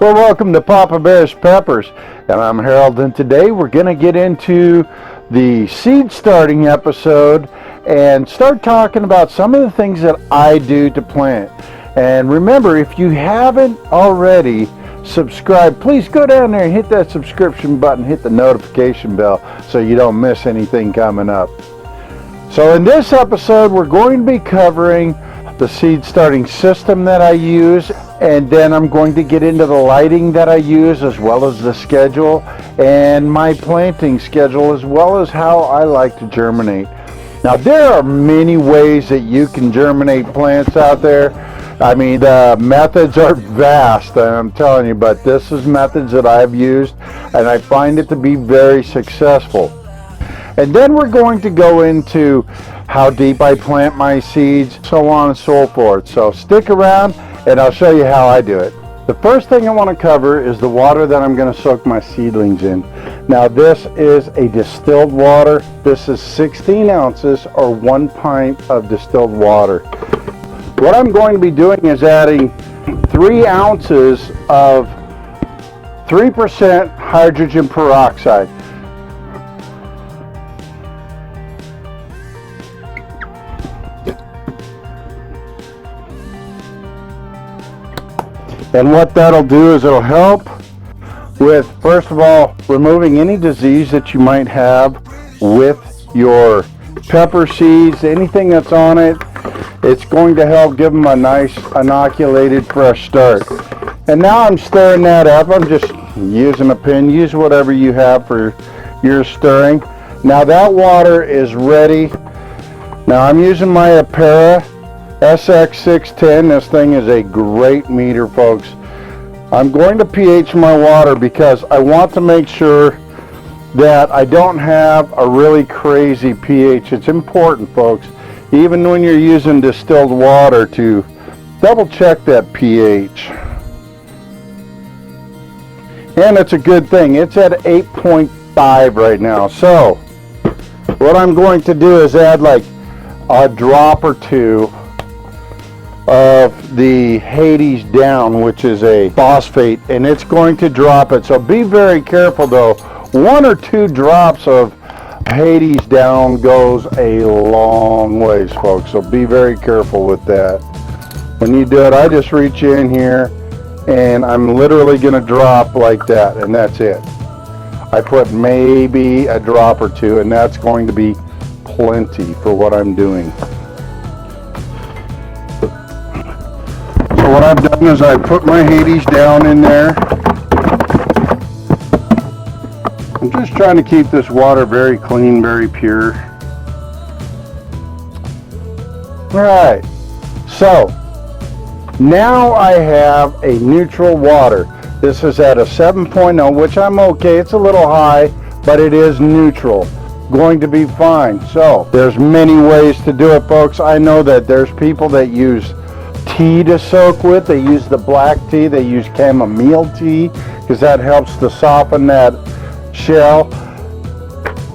Well, welcome to Papa Bear's Peppers, and I'm Harold, and today we're going to get into the seed starting episode and start talking about some of the things that I do to plant. And remember, if you haven't already subscribed, please go down there and hit that subscription button, hit the notification bell so you don't miss anything coming up. So in this episode, we're going to be covering the seed starting system that I use, and then I'm going to get into the lighting that I use, as well as the schedule and my planting schedule, as well as how I like to germinate. Now, there are many ways that you can germinate plants out there. I mean, the methods are vast, I'm telling you, but this is methods that I've used, and I find it to be very successful. And then we're going to go into how deep I plant my seeds, so on and so forth. So stick around and I'll show you how I do it. The first thing I want to cover is the water that I'm going to soak my seedlings in. Now, this is a distilled water. This is 16 ounces or 1 pint of distilled water. What I'm going to be doing is adding 3 ounces of 3% hydrogen peroxide. And what that'll do is it'll help with, first of all, removing any disease that you might have with your pepper seeds, anything that's on it. It's going to help give them a nice inoculated fresh start. And now I'm stirring that up. I'm just using a pin. Use whatever you have for your stirring. Now that water is ready. Now I'm using my Apera SX610. This thing is a great meter, folks. I'm going to pH my water because I want to make sure that I don't have a really crazy pH. It's important, folks, even when you're using distilled water, to double check that pH. And it's a good thing. It's at 8.5 right now. So what I'm going to do is add like a drop or two of the Hades down, which is a phosphate, and it's going to drop it. So be very careful though. 1 or 2 drops of Hades down goes a long ways, folks. So be very careful with that. When you do it, I just reach in here and I'm literally going to drop like that, and that's it. I put maybe a drop or 2, and that's going to be plenty for what I'm doing. So what I've done is I put my Hades down in there. I'm just trying to keep this water very clean, very pure. Alright, so now I have a neutral water. This is at a 7.0, which I'm okay. It's a little high, but it is neutral. Going to be fine. So there's many ways to do it, folks. I know that there's people that use tea to soak with. They use the black tea. They use chamomile tea because that helps to soften that shell.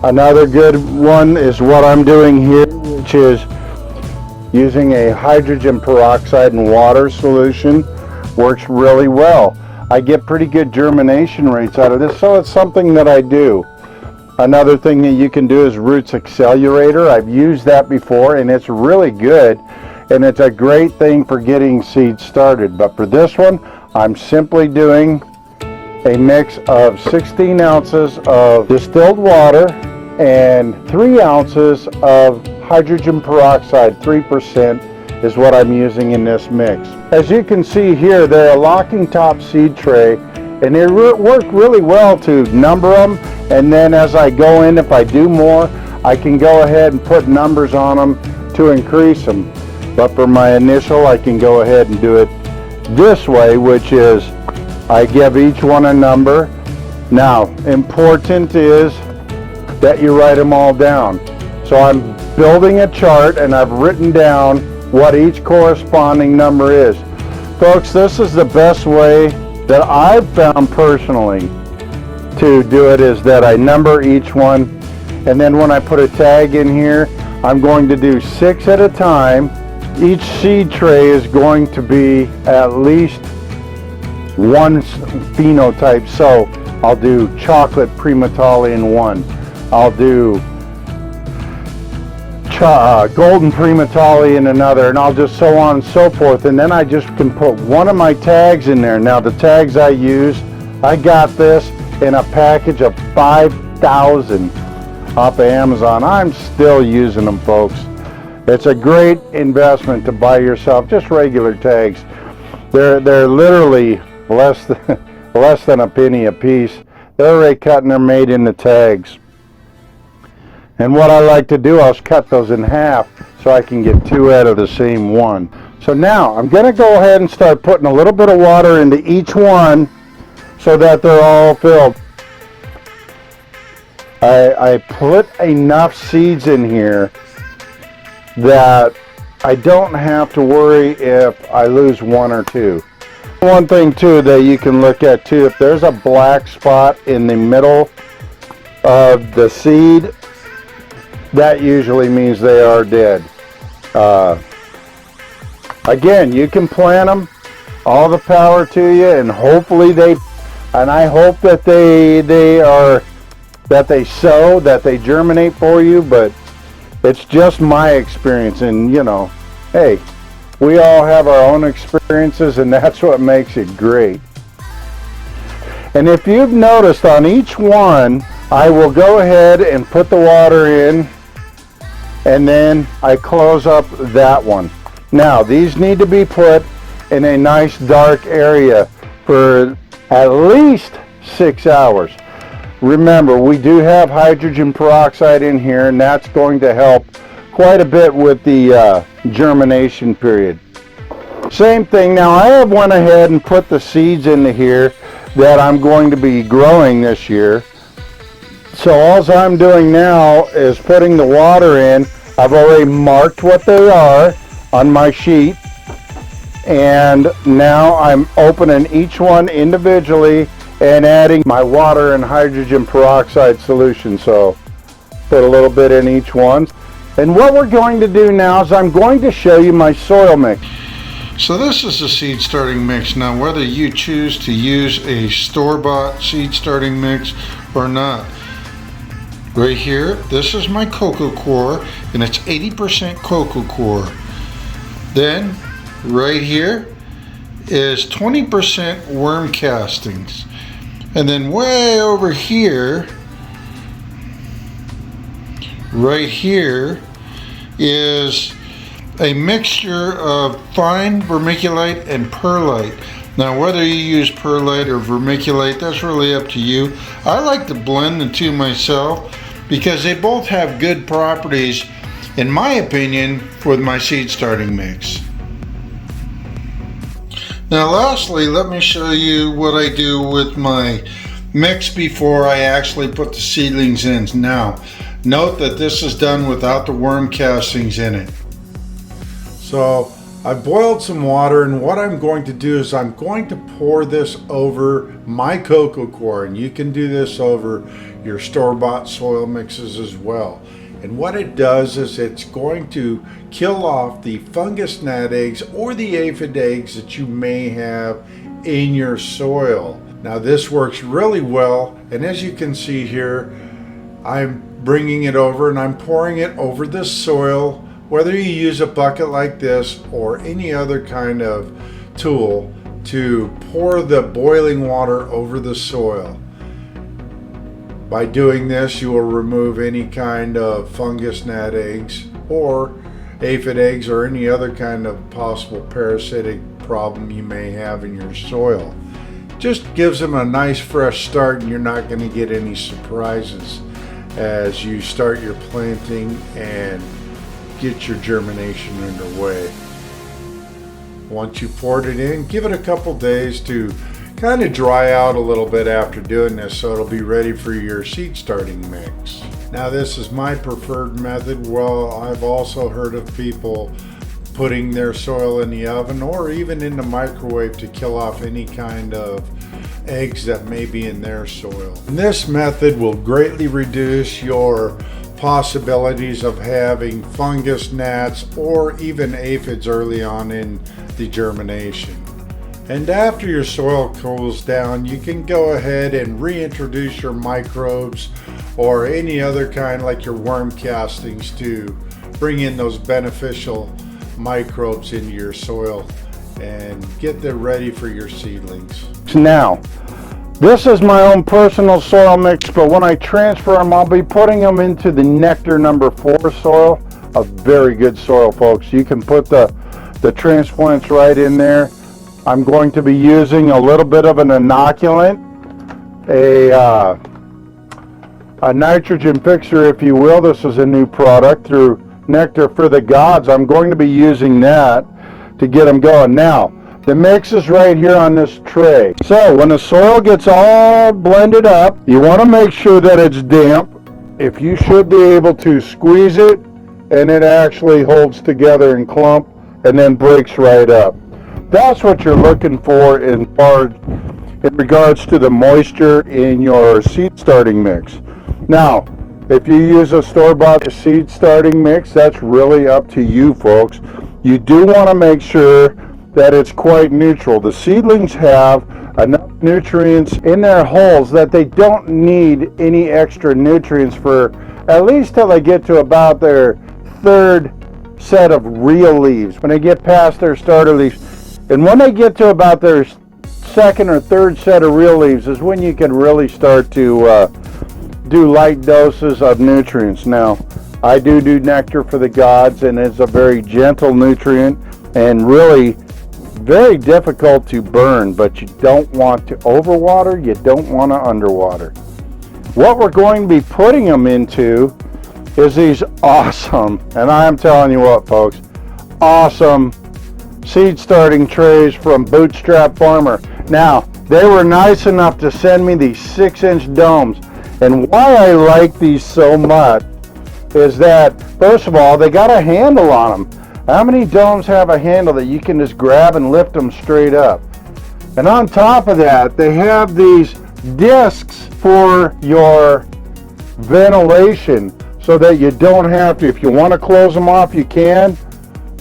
Another good one is what I'm doing here, which is using a hydrogen peroxide and water solution. Works really well. I get pretty good germination rates out of this, so it's something that I do. Another thing that you can do is Roots Accelerator. I've used that before and it's really good, and it's a great thing for getting seeds started. But for this one, I'm simply doing a mix of 16 ounces of distilled water and 3 ounces of hydrogen peroxide. 3% is what I'm using in this mix. As you can see here, they're a locking top seed tray, and they work really well to number them. And then as I go in, if I do more, I can go ahead and put numbers on them to increase them. But for my initial, I can go ahead and do it this way, which is I give each one a number. Now, important is that you write them all down. So I'm building a chart and I've written down what each corresponding number is. Folks, this is the best way that I've found personally to do it, is that I number each one, and then when I put a tag in here, I'm going to do 6 at a time. Each seed tray is going to be at least one phenotype. So I'll do chocolate prematali in one. I'll do golden prematali in another, and I'll just so on and so forth. And then I just can put one of my tags in there. Now the tags I use, I got this in a package of 5,000 off of Amazon. I'm still using them, folks. It's a great investment to buy yourself just regular tags. They're literally less than a penny a piece. They're already cut and they're made into tags. And what I like to do, I'll cut those in half so I can get two out of the same one. So now I'm going to go ahead and start putting a little bit of water into each one so that they're all filled. I put enough seeds in here that I don't have to worry if I lose one or two. One thing too that you can look at too, if there's a black spot in the middle of the seed, that usually means they are dead. Again, you can plant them, all the power to you, and hopefully I hope that they sow, that they germinate for you, but it's just my experience. And you know, hey, we all have our own experiences, and that's what makes it great. And if you've noticed, on each one, I will go ahead and put the water in, and then I close up that one. Now, these need to be put in a nice dark area for at least 6 hours. Remember, we do have hydrogen peroxide in here, and that's going to help quite a bit with the germination period. Same thing. Now, I have went ahead and put the seeds into here that I'm going to be growing this year. So all I'm doing now is putting the water in. I've already marked what they are on my sheet, and now I'm opening each one individually and adding my water and hydrogen peroxide solution. So put a little bit in each one. And what we're going to do now is I'm going to show you my soil mix. So this is the seed starting mix. Now, whether you choose to use a store-bought seed starting mix or not, right here, this is my cocoa coir, and it's 80% cocoa coir. Then right here is 20% worm castings. And then way over here, right here, is a mixture of fine vermiculite and perlite. Now, whether you use perlite or vermiculite, that's really up to you. I like to blend the two myself because they both have good properties, in my opinion, for my seed starting mix. Now lastly, let me show you what I do with my mix before I actually put the seedlings in. Now, note that this is done without the worm castings in it. So I boiled some water, and what I'm going to do is I'm going to pour this over my cocoa coir, and you can do this over your store-bought soil mixes as well. And what it does is it's going to kill off the fungus gnat eggs or the aphid eggs that you may have in your soil. Now this works really well, and as you can see here, I'm bringing it over and I'm pouring it over the soil, whether you use a bucket like this or any other kind of tool to pour the boiling water over the soil. By doing this, you will remove any kind of fungus gnat eggs or aphid eggs or any other kind of possible parasitic problem you may have in your soil. Just gives them a nice fresh start, and you're not going to get any surprises as you start your planting and get your germination underway. Once you poured it in, give it a couple days to kind of dry out a little bit after doing this, so it'll be ready for your seed starting mix. Now this is my preferred method. Well, I've also heard of people putting their soil in the oven or even in the microwave to kill off any kind of eggs that may be in their soil. And this method will greatly reduce your possibilities of having fungus gnats or even aphids early on in the germination. And after your soil cools down, you can go ahead and reintroduce your microbes or any other kind like your worm castings to bring in those beneficial microbes into your soil and get them ready for your seedlings. Now, this is my own personal soil mix, but when I transfer them, I'll be putting them into the Nectar number 4 soil. A very good soil, folks. You can put the transplants right in there. I'm going to be using a little bit of an inoculant, a nitrogen fixer, if you will. This is a new product through Nectar for the Gods. I'm going to be using that to get them going. Now, the mix is right here on this tray. So when the soil gets all blended up, you want to make sure that it's damp. If you should be able to squeeze it, and it actually holds together in clump and then breaks right up. That's what you're looking for in regards to the moisture in your seed starting mix. Now, if you use a store-bought seed starting mix, that's really up to you, folks. You do want to make sure that it's quite neutral. The seedlings have enough nutrients in their holes that they don't need any extra nutrients for at least till they get to about their third set of real leaves. When they get past their starter leaves, and when they get to about their second or third set of real leaves is when you can really start to do light doses of nutrients. Now, I do Nectar for the Gods, and it's a very gentle nutrient and really very difficult to burn, but you don't want to overwater, you don't want to underwater. What we're going to be putting them into is these awesome, and I'm telling you what, folks, awesome seed starting trays from Bootstrap Farmer. Now, they were nice enough to send me these 6-inch domes, and why I like these so much is that, first of all, they got a handle on them. How many domes have a handle that you can just grab and lift them straight up? And on top of that, they have these discs for your ventilation so that you don't have to. If you want to close them off, you can,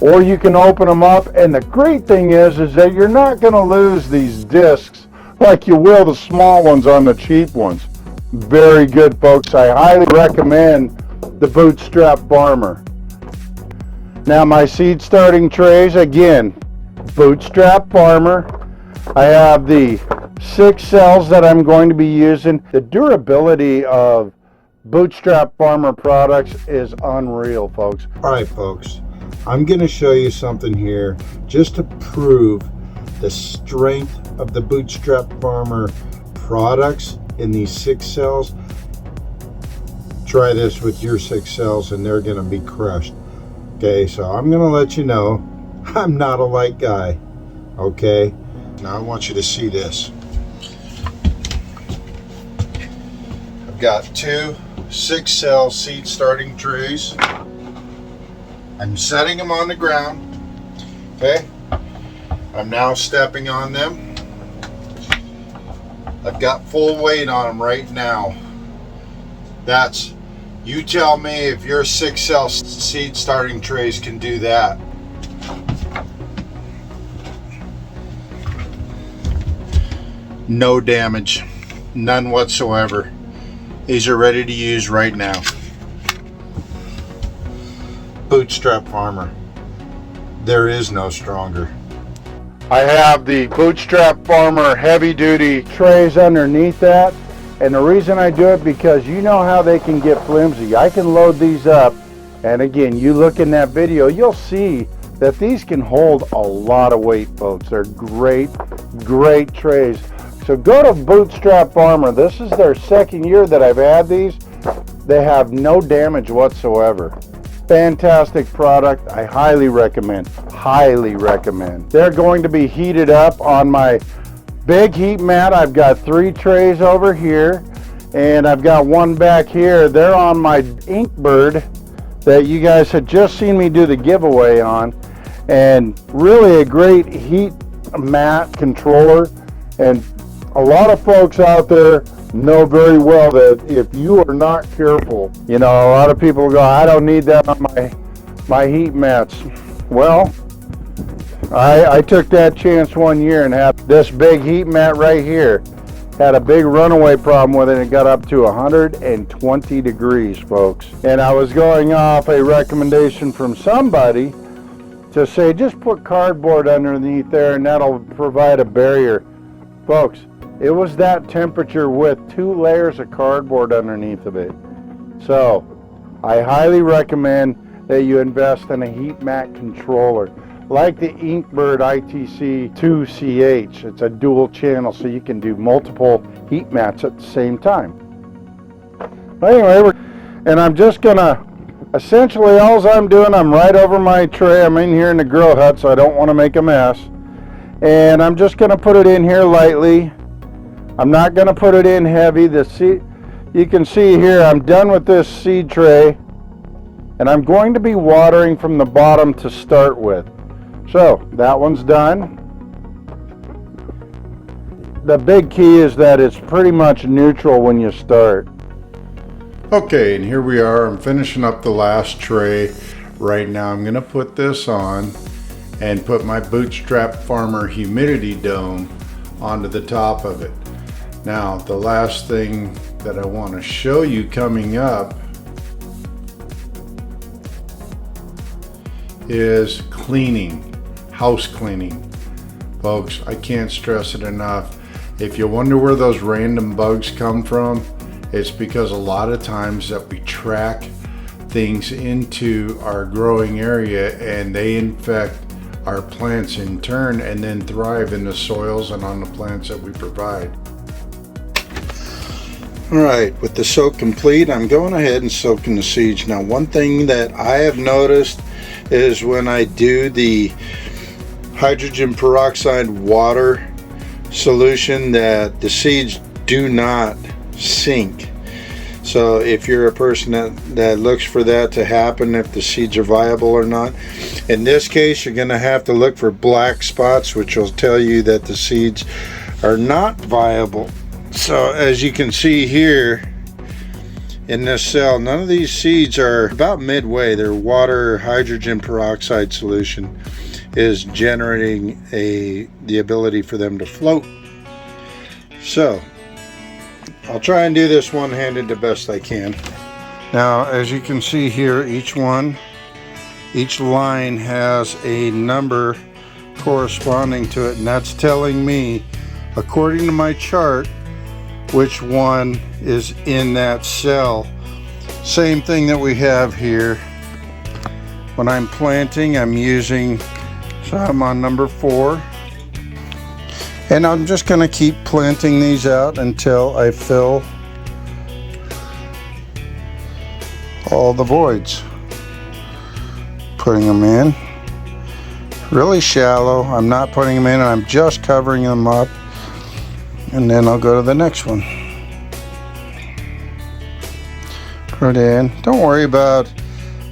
or you can open them up. And the great thing is that you're not going to lose these discs like you will the small ones on the cheap ones. Very good, folks. I highly recommend the Bootstrap Farmer. Now, my seed starting trays, again, Bootstrap Farmer. I have the 6 cells that I'm going to be using. The durability of Bootstrap Farmer Products is unreal, folks. All right, folks, I'm going to show you something here just to prove the strength of the Bootstrap Farmer products in these 6 cells. Try this with your 6 cells and they're going to be crushed. Okay, so I'm going to let you know I'm not a light guy. Okay, now I want you to see this. I've got 2 6-cell seed starting trays. I'm setting them on the ground. Okay, I'm now stepping on them. I've got full weight on them right now. That's, you tell me if your 6-cell seed starting trays can do that. No damage, none whatsoever. These are ready to use right now. Bootstrap Farmer. There is no stronger. I have the Bootstrap Farmer heavy duty trays underneath that. And the reason I do it because you know how they can get flimsy. I can load these up, and again, you look in that video, you'll see that these can hold a lot of weight, folks. They're great, great trays. So go to Bootstrap Farmer. This is their 2nd year that I've had these. They have no damage whatsoever. Fantastic product. I highly recommend. Highly recommend. They're going to be heated up on my big heat mat. I've got 3 trays over here, and I've got 1 back here. They're on my Inkbird that you guys had just seen me do the giveaway on, and really a great heat mat controller. And a lot of folks out there know very well that if you are not careful, you know, a lot of people go, I don't need that on my heat mats. Well, I took that chance one year and had this big heat mat right here. Had a big runaway problem with it. It got up to 120 degrees, folks. And I was going off a recommendation from somebody to say just put cardboard underneath there and that'll provide a barrier. Folks, it was that temperature with 2 layers of cardboard underneath of it. So I highly recommend that you invest in a heat mat controller like the Inkbird ITC2CH. It's a dual channel, so you can do multiple heat mats at the same time. But anyway, and I'm just gonna, essentially all I'm doing, I'm right over my tray. I'm in here in the grow hut, so I don't want to make a mess. And I'm just gonna put it in here lightly. I'm not gonna put it in heavy. The seed, you can see here, I'm done with this seed tray, and I'm going to be watering from the bottom to start with. So that one's done. The big key is that it's pretty much neutral when you start. Okay, and here we are. I'm finishing up the last tray. Right now I'm gonna put this on and put my Bootstrap Farmer humidity dome onto the top of it. Now, the last thing that I want to show you coming up is cleaning. House cleaning. Folks, I can't stress it enough. If you wonder where those random bugs come from, it's because a lot of times that we track things into our growing area and they infect our plants in turn and then thrive in the soils and on the plants that we provide. Alright, with the soak complete, I'm going ahead and soaking the seeds. Now, one thing that I have noticed is when I do the hydrogen peroxide water solution that the seeds do not sink. So if you're a person that looks for that to happen, if the seeds are viable or not, in this case you're going to have to look for black spots, which will tell you that the seeds are not viable. So as you can see here in this cell, none of these seeds are about midway. Their water hydrogen peroxide solution is generating the ability for them to float. So I'll try and do this one-handed the best I can. Now, as you can see here, each line has a number corresponding to it, and that's telling me, according to my chart, which one is in that cell. Same thing that we have here. When I'm planting, I'm using, so I'm on number 4. And I'm just going to keep planting these out until I fill all the voids. Putting them in really shallow. I'm not putting them in, I'm just covering them up. And then I'll go to the next one. Put it in. Don't worry about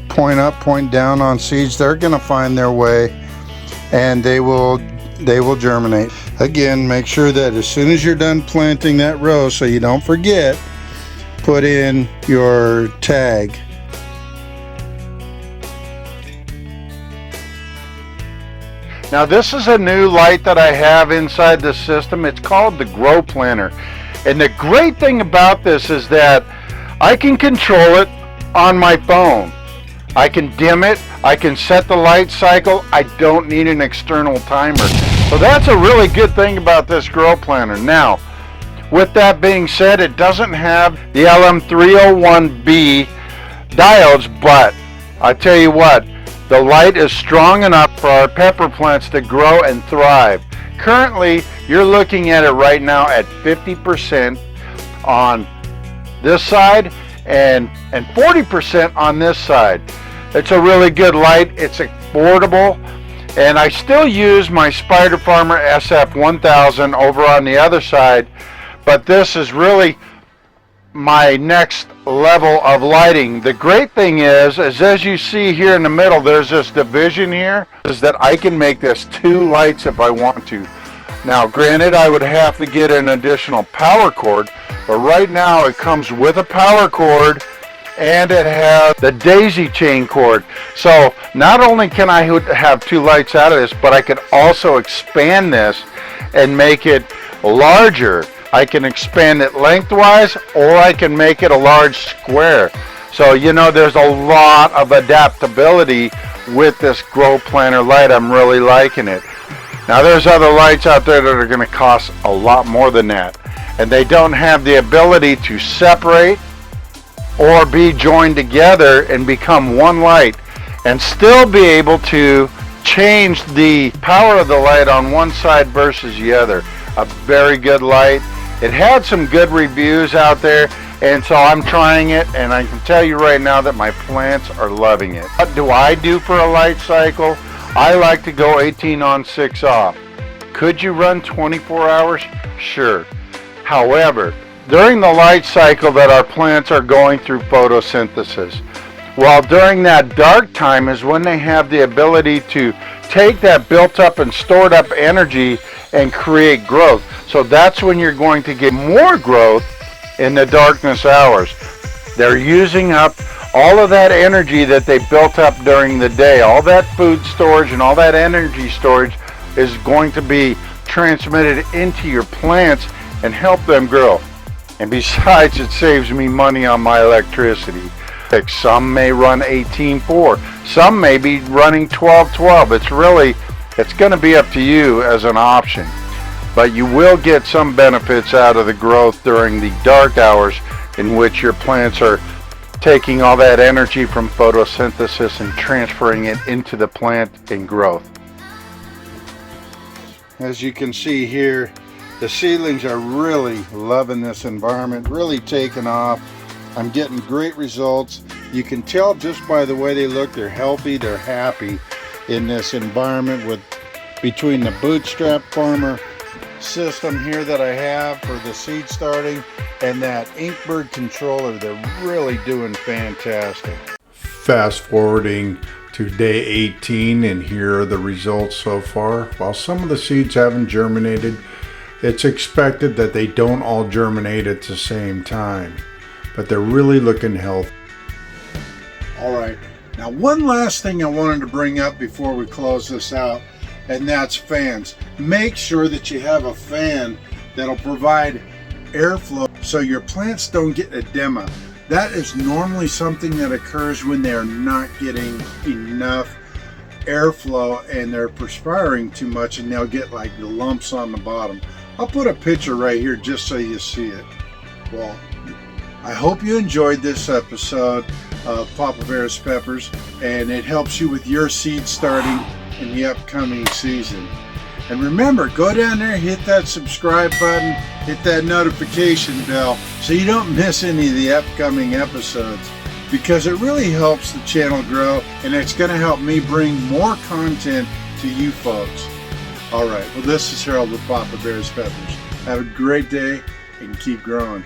point up, point down on seeds. They're going to find their way and they will germinate. Again, make sure that as soon as you're done planting that row, so you don't forget, put in your tag. Now this is a new light that I have inside the system. It's called the GroPlanner. And the great thing about this is that I can control it on my phone. I can dim it, I can set the light cycle, I don't need an external timer. So that's a really good thing about this GroPlanner. Now, with that being said, it doesn't have the LM301B diodes, but I tell you what, the light is strong enough for our pepper plants to grow and thrive. Currently, you're looking at it right now at 50% on this side and 40% on this side. It's a really good light. It's affordable, and I still use my Spider Farmer SF1000 over on the other side, but this is really my next level of lighting. The great thing is as you see here in the middle, there's this division here, is that I can make this 2 lights if I want to. Now granted, I would have to get an additional power cord, but right now it comes with a power cord and it has the daisy chain cord. So not only can I have 2 lights out of this, but I could also expand this and make it larger. I can expand it lengthwise, or I can make it a large square. So you know, there's a lot of adaptability with this GroPlanner light. I'm really liking it. Now there's other lights out there that are going to cost a lot more than that, and they don't have the ability to separate or be joined together and become one light and still be able to change the power of the light on one side versus the other. A very good light. It had some good reviews out there, and so I'm trying it, and I can tell you right now that my plants are loving it. What do I do for a light cycle? I like to go 18 on, 6 off. Could you run 24 hours? Sure. However, during the light cycle that our plants are going through photosynthesis, well, during that dark time is when they have the ability to take that built up and stored up energy and create growth. So that's when you're going to get more growth in the darkness hours. They're using up all of that energy that they built up during the day. All that food storage and all that energy storage is going to be transmitted into your plants and help them grow. And besides, it saves me money on my electricity. Some may run 18/4, some may be running 12/12. It's going to be up to you as an option. But you will get some benefits out of the growth during the dark hours, in which your plants are taking all that energy from photosynthesis and transferring it into the plant and growth. As you can see here, the seedlings are really loving this environment, really taking off. I'm getting great results. You can tell just by the way they look, they're healthy, they're happy in this environment between the Bootstrap Farmer system here that I have for the seed starting and that Inkbird controller. They're really doing fantastic. Fast forwarding to day 18, and here are the results so far. While some of the seeds haven't germinated, it's expected that they don't all germinate at the same time, but they're really looking healthy. All right, now one last thing I wanted to bring up before we close this out, and that's fans. Make sure that you have a fan that'll provide airflow so your plants don't get edema. That is normally something that occurs when they're not getting enough airflow and they're perspiring too much, and they'll get like the lumps on the bottom. I'll put a picture right here just so you see it. Well, I hope you enjoyed this episode of Papa Bear's Peppers, and it helps you with your seed starting in the upcoming season. And remember, go down there, hit that subscribe button, hit that notification bell so you don't miss any of the upcoming episodes, because it really helps the channel grow, and it's going to help me bring more content to you folks. All right, well, this is Harold with Papa Bear's Peppers. Have a great day and keep growing.